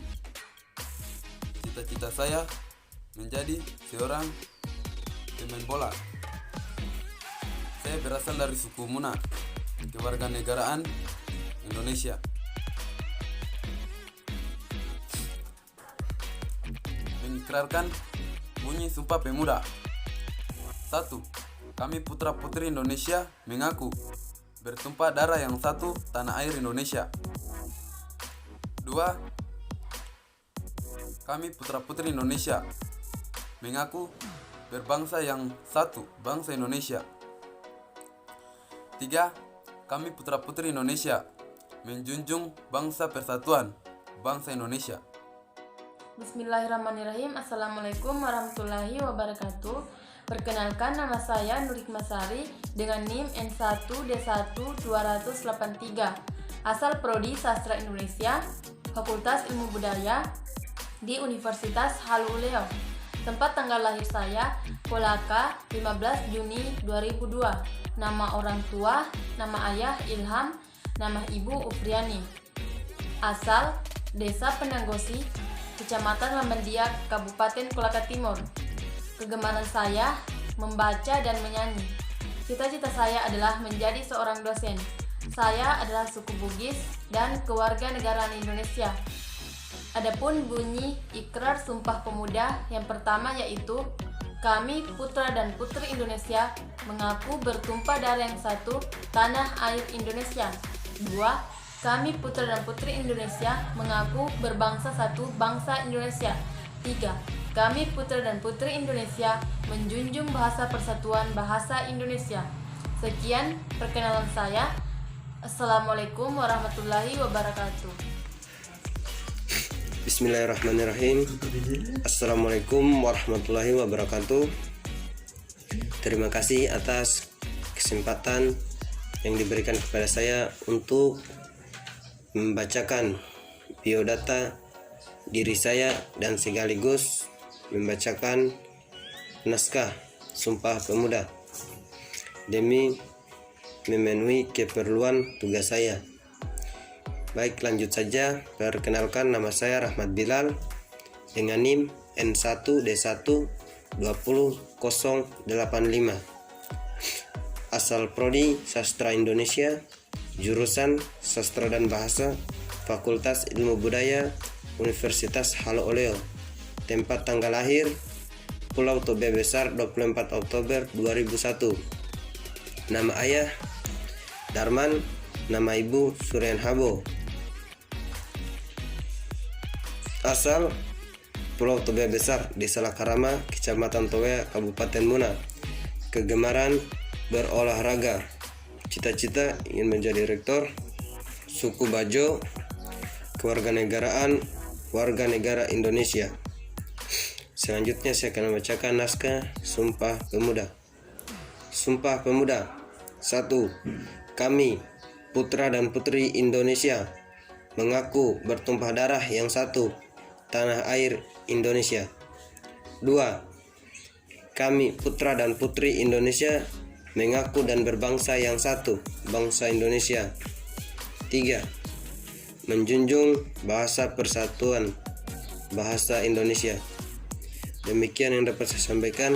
Cita-cita saya menjadi seorang pemain bola. Saya berasal dari suku Muna, kewarganegaraan Indonesia. Mengikrarkan bunyi Sumpah Pemuda. 1. Kami putra-putri Indonesia mengaku bertumpah darah yang satu, tanah air Indonesia. 2. Kami putra-putri Indonesia mengaku berbangsa yang satu, bangsa Indonesia. 3. Kami putra-putri Indonesia menjunjung bangsa persatuan, bangsa Indonesia. Bismillahirrahmanirrahim. Assalamualaikum warahmatullahi wabarakatuh. Perkenalkan, nama saya Nurhikmasari dengan NIM N1D1-283, asal Prodi Sastra Indonesia, Fakultas Ilmu Budaya di Universitas Haluoleo. Tempat tanggal lahir saya, Kolaka, 15 Juni 2002. Nama orang tua, nama ayah Ilham, nama ibu Ufriani. Asal Desa Penanggosi, Kecamatan Lambandia, Kabupaten Kolaka Timur. Kegemaran saya membaca dan menyanyi. Cita-cita saya adalah menjadi seorang dosen. Saya adalah suku Bugis dan kewarganegaraan Indonesia. Adapun bunyi ikrar Sumpah Pemuda yang pertama yaitu kami putra dan putri Indonesia mengaku bertumpah darah yang satu, tanah air Indonesia. 2. Kami putra dan putri Indonesia mengaku berbangsa satu, bangsa Indonesia. 3. Kami putra dan putri Indonesia menjunjung bahasa persatuan, bahasa Indonesia. Sekian perkenalan saya. Assalamualaikum warahmatullahi wabarakatuh. Bismillahirrahmanirrahim. Assalamualaikum warahmatullahi wabarakatuh. Terima kasih atas kesempatan yang diberikan kepada saya untuk membacakan biodata diri saya dan sekaligus membacakan naskah Sumpah Pemuda demi memenuhi keperluan tugas saya. Baik, lanjut saja. Perkenalkan, nama saya Rahmat Bilal dengan NIM N1D1-20085, asal Prodi Sastra Indonesia, jurusan Sastra dan Bahasa, Fakultas Ilmu Budaya, Universitas Haluoleo. Tempat tanggal lahir Pulau Toba Besar, 24 Oktober 2001. Nama ayah Darman, nama ibu Suryan Habo. Asal Pulau Toba Besar, Desa Lakarama, Kecamatan Toba, Kabupaten Muna. Kegemaran berolahraga. Cita-cita ingin menjadi rektor. Suku Bajo, kewarganegaraan warga negara Indonesia. Selanjutnya saya akan membacakan naskah Sumpah Pemuda. Sumpah Pemuda. 1. Kami, putra dan putri Indonesia, mengaku bertumpah darah yang satu, tanah air Indonesia. 2. Kami, putra dan putri Indonesia, mengaku dan berbangsa yang satu, bangsa Indonesia. 3. Menjunjung bahasa persatuan, bahasa Indonesia. Demikian yang dapat saya sampaikan.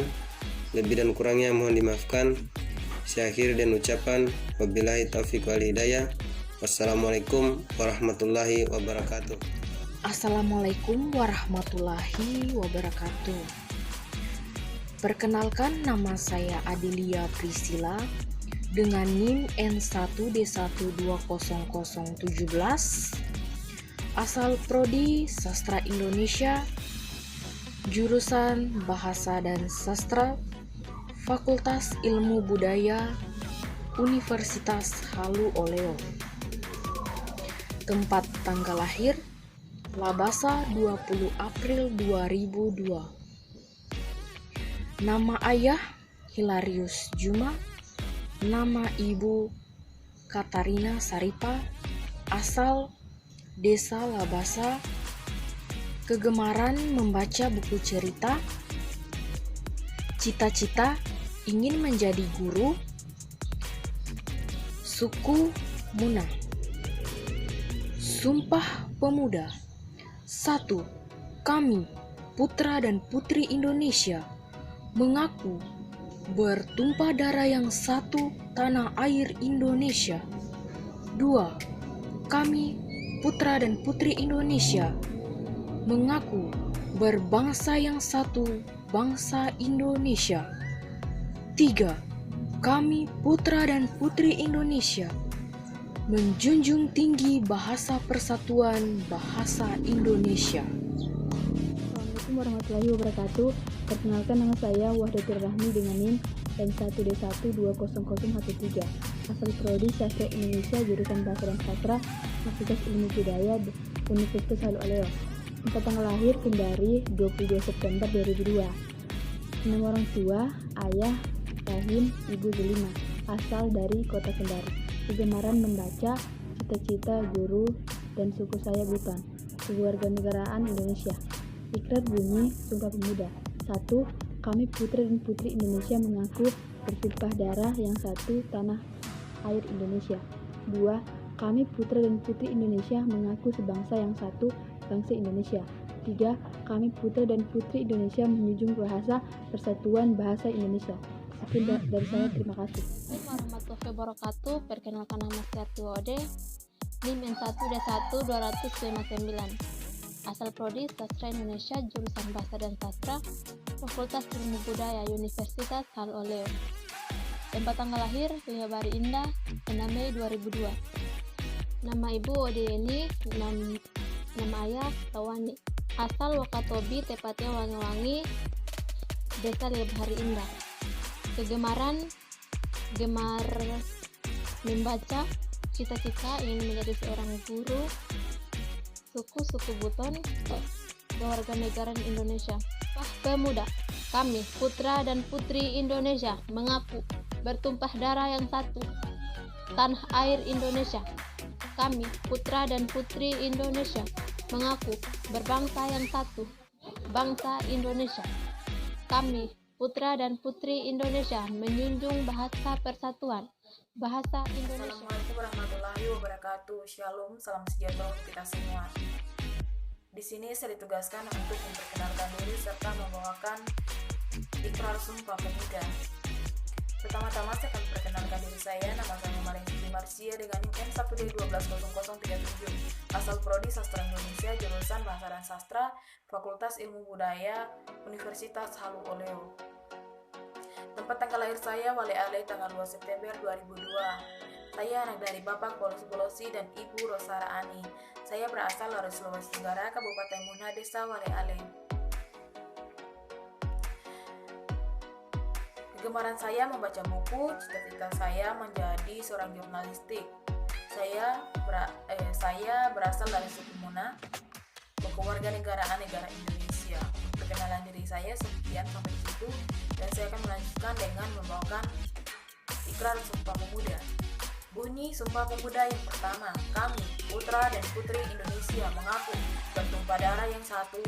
Lebih dan kurangnya mohon dimaafkan. Saya akhiri dengan ucapan wabillahi taufiq wal hidayah. Wassalamualaikum warahmatullahi wabarakatuh. Assalamualaikum warahmatullahi wabarakatuh. Perkenalkan, nama saya Adelia Priscilla dengan NIM N1D1-20017, asal Prodi Sastra Indonesia, jurusan Bahasa dan Sastra, Fakultas Ilmu Budaya, Universitas Haluoleo. Tempat tanggal lahir Labasa, 20 April 2002. Nama ayah Hilarius Juma, nama ibu Katarina Saripa, asal Desa Labasa, kegemaran membaca buku cerita, cita-cita ingin menjadi guru, suku Muna. Sumpah Pemuda. 1. Kami, putra dan putri Indonesia, mengaku bertumpah darah yang satu tanah air Indonesia. 2. Kami, putra dan putri Indonesia, mengaku berbangsa yang satu, bangsa Indonesia. 3. Kami, putra dan putri Indonesia, menjunjung tinggi bahasa persatuan bahasa Indonesia. Assalamualaikum warahmatullahi wabarakatuh. Perkenalkan, nama saya Wahdatul Rahmi dengan NIM N1D1200013. Asal Prodi Sastra Indonesia, jurusan Bahasa dan Sastra, Fakultas Ilmu Budaya, Universitas Halu Oleo. Tempat tanggal lahir Kendari, 22 September 2002. Nama orang tua, ayah, rahim, ibu Zulima. Asal dari kota Kendari. Kegemaran membaca, cita-cita guru, dan suku saya Buton. Kewarganegaraan Indonesia. Ikrar bunyi Sumpah Pemuda. 1. Kami putra dan putri Indonesia mengaku bertumpah darah yang satu tanah air Indonesia. 2. Kami putra dan putri Indonesia mengaku sebangsa yang satu, bangsa Indonesia. 3. Kami putra dan putri Indonesia menjunjung bahasa persatuan bahasa Indonesia. Sekian dari saya, terima kasih. Assalamualaikum warahmatullahi wabarakatuh. Perkenalkan, nama saya Tiwode, NIM N1D12059. Asal Prodi Sastra Indonesia, jurusan Bahasa dan Sastra, Fakultas Ilmu Budaya, Universitas Halu Oleo. Tempat tanggal lahir Bari Indah, 6 Mei 2002. Nama ibu Odieni, nama ayah Tawani. Asal Wakatobi, tepatnya Wangi-Wangi, Desa Bari Indah. Kegemaran, gemar membaca, cita-cita ingin menjadi seorang guru, suku Buton, kewarganegaraan Indonesia. Pemuda. Kami, putra dan putri Indonesia, mengaku bertumpah darah yang satu, tanah air Indonesia. Kami, putra dan putri Indonesia, mengaku berbangsa yang satu, bangsa Indonesia. Kami, putra dan putri Indonesia, menjunjung bahasa persatuan bahasa Indonesia. Assalamualaikum warahmatullahi wabarakatuh. Shalom, salam sejahtera untuk kita semua. Di sini saya ditugaskan untuk memperkenalkan diri serta membawakan ikrar Sumpah Pemuda. Pertama-tama saya akan memperkenalkan diri saya. Nama saya Marinci Marsia dengan NIM N1D1200037. Asal Prodi Sastra Indonesia, jurusan Bahasa dan Sastra, Fakultas Ilmu Budaya, Universitas Halu Oleo. Tempat tanggal lahir saya Wale Ale, tanggal 2 September 2002. Saya anak dari Bapak Bolosi dan Ibu Rosara Ani. Saya berasal dari Sulawesi Tenggara, Kabupaten Muna, Desa Wale Ale. Kegemaran saya membaca buku, cita-cita saya menjadi seorang jurnalistik. Saya berasal dari suku Muna, kewarganegaraan negara Indonesia. Perkenalan diri saya sekian sampai di situ, dan saya akan melanjutkan dengan membawakan ikrar Sumpah Pemuda. Bunyi Sumpah Pemuda yang pertama. Kami, putra dan putri Indonesia, mengaku bertumpah darah yang satu,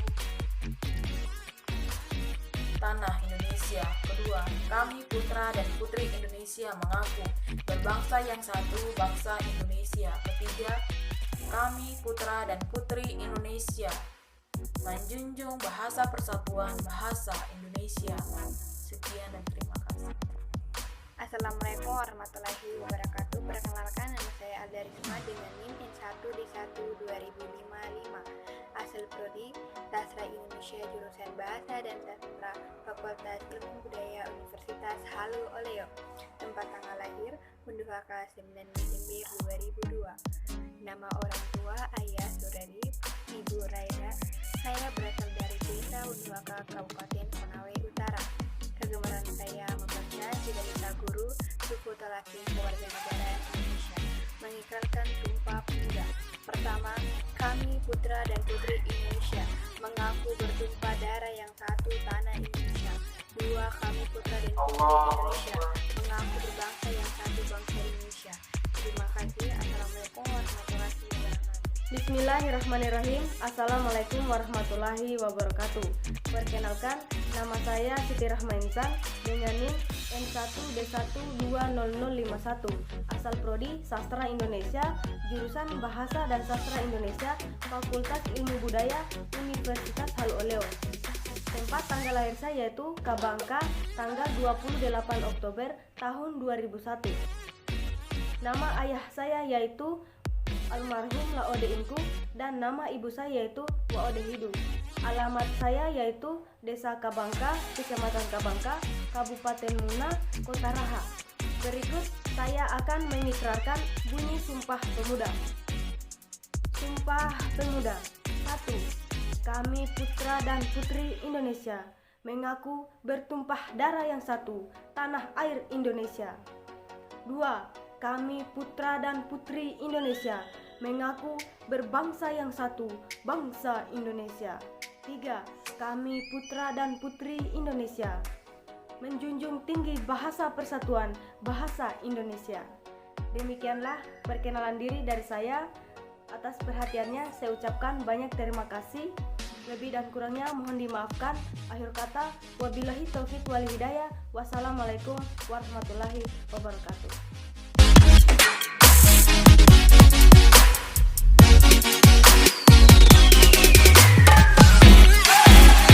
tanah Indonesia. Kedua, kami, putra dan putri Indonesia, mengaku berbangsa yang satu, bangsa Indonesia. Ketiga, kami, putra dan putri Indonesia, menjunjung bahasa persatuan bahasa Indonesia. Sekian dan terima kasih. Assalamualaikum warahmatullahi wabarakatuh. Perkenalkan, nama saya Alda Risma dengan NIM N1D12055. Asal Prodi Sastra Indonesia, jurusan Bahasa dan Sastra, Fakultas Ilmu Budaya, Universitas Halu Oleo. Tempat tanggal lahir Bundufaka, 9 Desember 2002. Nama orang tua ayah Suradi, ibu Raida. Saya berasal dari Desa Bundufaka, Kabupaten Konawe Utara. Kegemaran saya membaca, cita-cita guru, suku Talaki, kewarganegaraan Indonesia. Mengikrarkan Sumpah Pemuda. Pertama, kami, putra dan putri Indonesia, mengaku bertumpah darah yang satu, tanah Indonesia. Dua, kami, putra dan putri Indonesia, mengaku berbangsa yang satu, bangsa Indonesia. Terima kasih. Assalamualaikum warahmatullahi wabarakatuh. Bismillahirrahmanirrahim. Assalamualaikum warahmatullahi wabarakatuh. Perkenalkan, nama saya Siti Rahmainsan dengan NIM N1D1200051, asal Prodi Sastra Indonesia, jurusan Bahasa dan Sastra Indonesia, Fakultas Ilmu Budaya, Universitas Halu Oleo. Tempat tanggal lahir saya yaitu Kabangka, tanggal 28 Oktober tahun 2001. Nama ayah saya yaitu almarhum Laode Inku dan nama ibu saya yaitu Waode Hidu. Alamat saya yaitu Desa Kabangka, Kecamatan Kabangka, Kabupaten Muna, Kota Raha. Berikut saya akan mengikrarkan bunyi Sumpah Pemuda. Sumpah Pemuda. 1. Kami putra dan putri Indonesia mengaku bertumpah darah yang satu, tanah air Indonesia. 2. Kami putra dan putri Indonesia mengaku berbangsa yang satu, bangsa Indonesia. 3. Kami putra dan putri Indonesia menjunjung tinggi bahasa persatuan, bahasa Indonesia. Demikianlah perkenalan diri dari saya. Atas perhatiannya saya ucapkan banyak terima kasih. Lebih dan kurangnya mohon dimaafkan. Akhir kata, wabillahi taufiq wal hidayah. Wassalamualaikum warahmatullahi wabarakatuh.